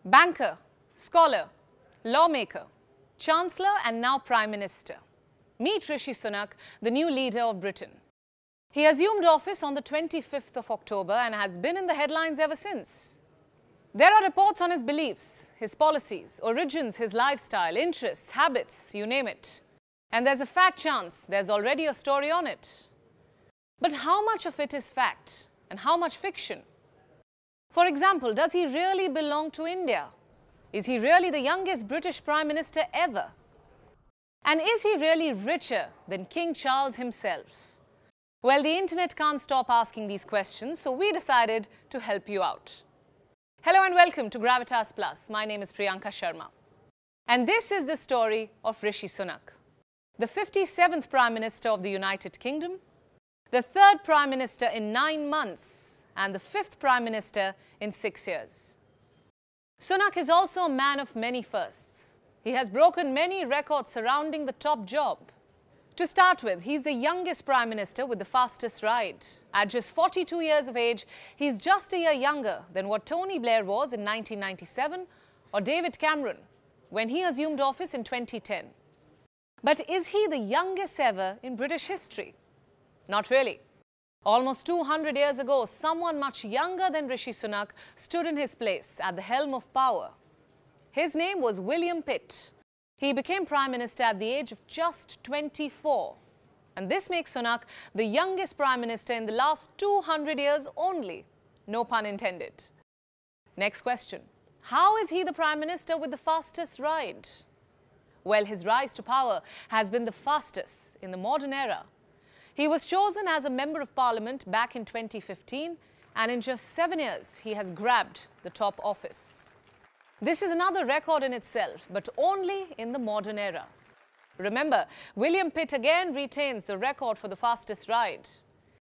Banker, scholar, lawmaker, chancellor and now Prime Minister. Meet Rishi Sunak, the new leader of Britain. He assumed office on the 25th of October and has been in the headlines ever since. There are reports on his beliefs, his policies, origins, his lifestyle, interests, habits, you name it. And there's a fat chance there's already a story on it. But how much of it is fact and how much fiction? For example, does he really belong to India? Is he really the youngest British Prime Minister ever? And is he really richer than King Charles himself? Well, the internet can't stop asking these questions, so we decided to help you out. Hello and welcome to Gravitas Plus. My name is Priyanka Sharma. And this is the story of Rishi Sunak, the 57th Prime Minister of the United Kingdom, the 3rd Prime Minister in 9 months, and the 5th Prime Minister in 6 years. Sunak is also a man of many firsts. He has broken many records surrounding the top job. To start with, he's the youngest Prime Minister with the fastest ride. At just 42 years of age, he's just a year younger than what Tony Blair was in 1997 or David Cameron when he assumed office in 2010. But is he the youngest ever in British history? Not really. Almost 200 years ago, someone much younger than Rishi Sunak stood in his place at the helm of power. His name was William Pitt. He became Prime Minister at the age of just 24. And this makes Sunak the youngest Prime Minister in the last 200 years only. No pun intended. Next question. How is he the Prime Minister with the fastest ride? Well, his rise to power has been the fastest in the modern era. He was chosen as a Member of Parliament back in 2015, and in just 7 years, he has grabbed the top office. This is another record in itself, but only in the modern era. Remember, William Pitt again retains the record for the fastest ride.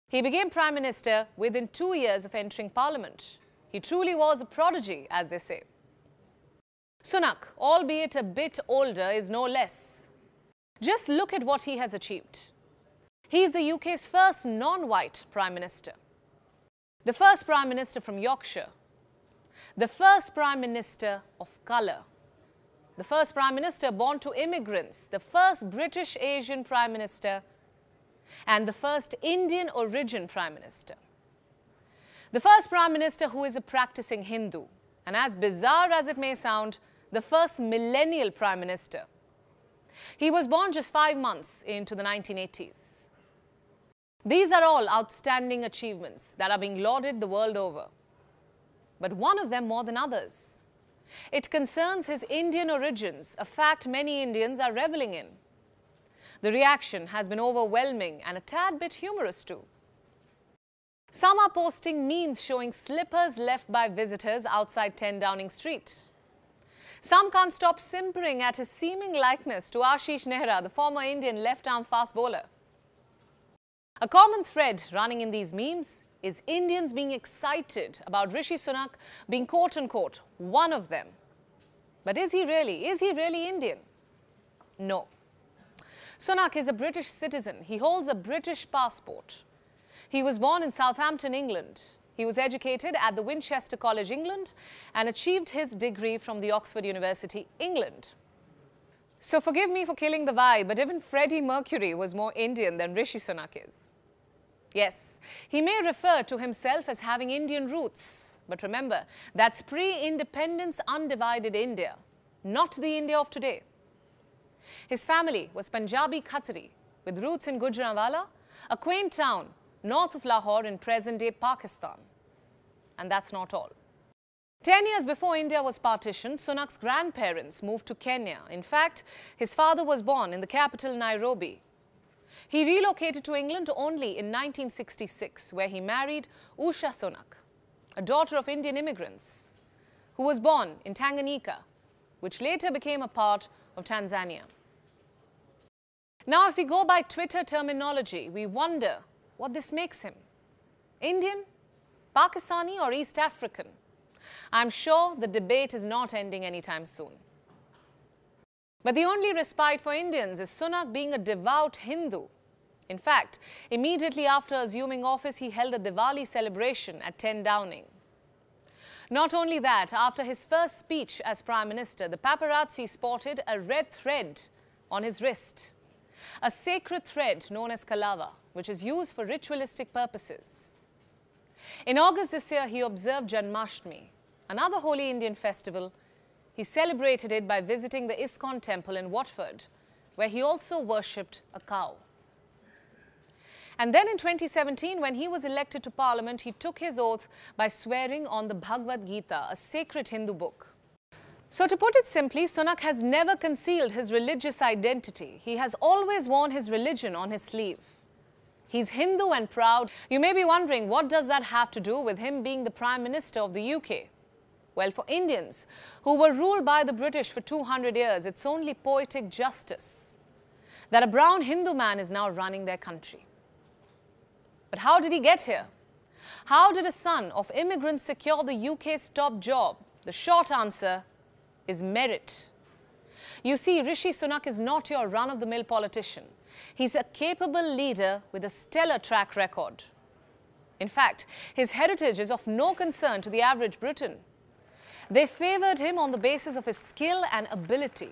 He became Prime Minister within 2 years of entering Parliament. He truly was a prodigy, as they say. Sunak, albeit a bit older, is no less. Just look at what he has achieved. He is the UK's first non-white Prime Minister, the first Prime Minister from Yorkshire, the first Prime Minister of colour, the first Prime Minister born to immigrants, the first British Asian Prime Minister, and the first Indian origin Prime Minister. The first Prime Minister who is a practicing Hindu, and as bizarre as it may sound, the first millennial Prime Minister. He was born just 5 months into the 1980s. These are all outstanding achievements that are being lauded the world over. But one of them more than others. It concerns his Indian origins, a fact many Indians are reveling in. The reaction has been overwhelming and a tad bit humorous too. Some are posting memes showing slippers left by visitors outside 10 Downing Street. Some can't stop simpering at his seeming likeness to Ashish Nehra, the former Indian left-arm fast bowler. A common thread running in these memes is Indians being excited about Rishi Sunak being quote-unquote one of them. But is he really Indian? No. Sunak is a British citizen. He holds a British passport. He was born in Southampton, England. He was educated at the Winchester College, England, and achieved his degree from the Oxford University, England. So forgive me for killing the vibe, but even Freddie Mercury was more Indian than Rishi Sunak is. Yes, he may refer to himself as having Indian roots, but remember, that's pre-independence undivided India, not the India of today. His family was Punjabi Khatri, with roots in Gujranwala, a quaint town north of Lahore in present-day Pakistan. And that's not all. 10 years before India was partitioned, Sunak's grandparents moved to Kenya. In fact, his father was born in the capital Nairobi. He relocated to England only in 1966, where he married Usha Sunak, a daughter of Indian immigrants, who was born in Tanganyika, which later became a part of Tanzania. Now, if we go by Twitter terminology, we wonder what this makes him. Indian, Pakistani, or East African? I'm sure the debate is not ending anytime soon. But the only respite for Indians is Sunak being a devout Hindu. In fact, immediately after assuming office, he held a Diwali celebration at 10 Downing. Not only that, after his first speech as Prime Minister, the paparazzi spotted a red thread on his wrist, a sacred thread known as kalava, which is used for ritualistic purposes. In August this year, he observed Janmashtami, another holy Indian festival. He celebrated it by visiting the ISKCON temple in Watford, where he also worshipped a cow. And then in 2017, when he was elected to Parliament, he took his oath by swearing on the Bhagavad Gita, a sacred Hindu book. So to put it simply, Sunak has never concealed his religious identity. He has always worn his religion on his sleeve. He's Hindu and proud. You may be wondering, what does that have to do with him being the Prime Minister of the UK? Well, for Indians who were ruled by the British for 200 years, it's only poetic justice that a brown Hindu man is now running their country. But how did he get here? How did a son of immigrants secure the UK's top job? The short answer is merit. You see, Rishi Sunak is not your run-of-the-mill politician. He's a capable leader with a stellar track record. In fact, his heritage is of no concern to the average Briton. They favoured him on the basis of his skill and ability,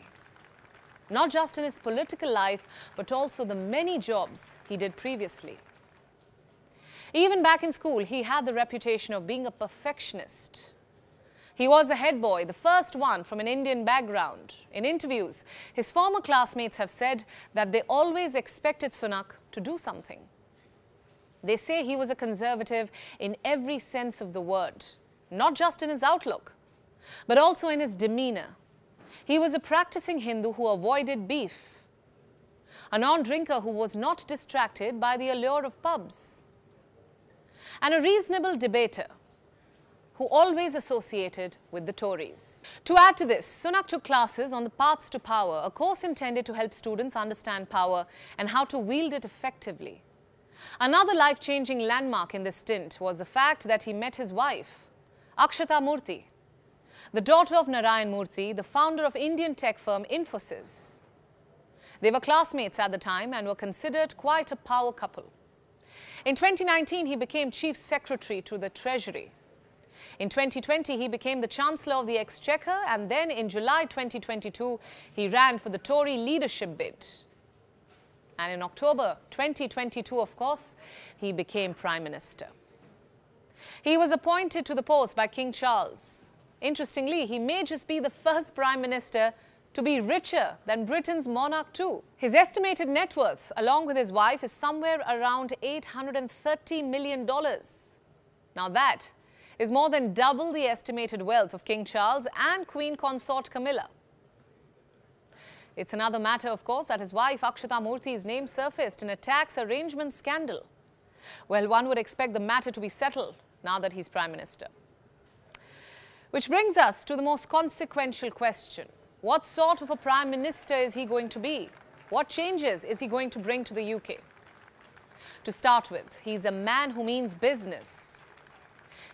not just in his political life, but also the many jobs he did previously. Even back in school, he had the reputation of being a perfectionist. He was a head boy, the first one from an Indian background. In interviews, his former classmates have said that they always expected Sunak to do something. They say he was a conservative in every sense of the word, not just in his outlook, but also in his demeanor. He was a practicing Hindu who avoided beef, a non-drinker who was not distracted by the allure of pubs, and a reasonable debater who always associated with the Tories. To add to this, Sunak took classes on the paths to power, a course intended to help students understand power and how to wield it effectively. Another life-changing landmark in this stint was the fact that he met his wife, Akshata Murthy, the daughter of Narayan Murthy, the founder of Indian tech firm Infosys. They were classmates at the time and were considered quite a power couple. In 2019, he became Chief Secretary to the Treasury. In 2020, he became the Chancellor of the Exchequer, and then in July 2022, he ran for the Tory leadership bid. And in October 2022, of course, he became Prime Minister. He was appointed to the post by King Charles. Interestingly, he may just be the first Prime Minister to be richer than Britain's monarch too. His estimated net worth, along with his wife, is somewhere around $830 million. Now that is more than double the estimated wealth of King Charles and Queen Consort Camilla. It's another matter, of course, that his wife Akshata Murthy's name surfaced in a tax arrangement scandal. Well, one would expect the matter to be settled now that he's Prime Minister. Which brings us to the most consequential question. What sort of a Prime Minister is he going to be? What changes is he going to bring to the UK? To start with, he's a man who means business.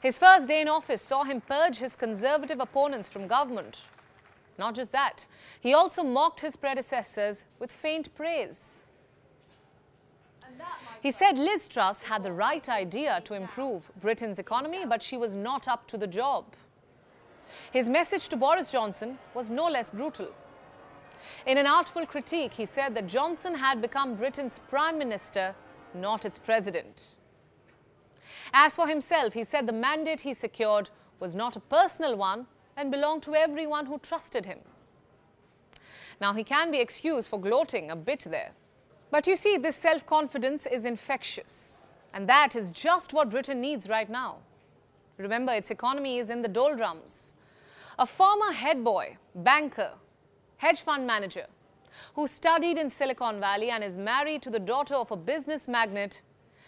His first day in office saw him purge his conservative opponents from government. Not just that, he also mocked his predecessors with faint praise. He said Liz Truss had the right idea to improve Britain's economy, but she was not up to the job. His message to Boris Johnson was no less brutal. In an artful critique, he said that Johnson had become Britain's Prime Minister, not its President. As for himself, he said the mandate he secured was not a personal one and belonged to everyone who trusted him. Now, he can be excused for gloating a bit there. But you see, this self-confidence is infectious, and that is just what Britain needs right now. Remember, its economy is in the doldrums. A former head boy, banker, hedge fund manager, who studied in Silicon Valley and is married to the daughter of a business magnate,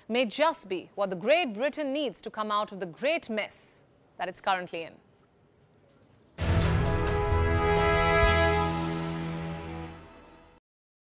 may just be what the Great Britain needs to come out of the great mess that it's currently in.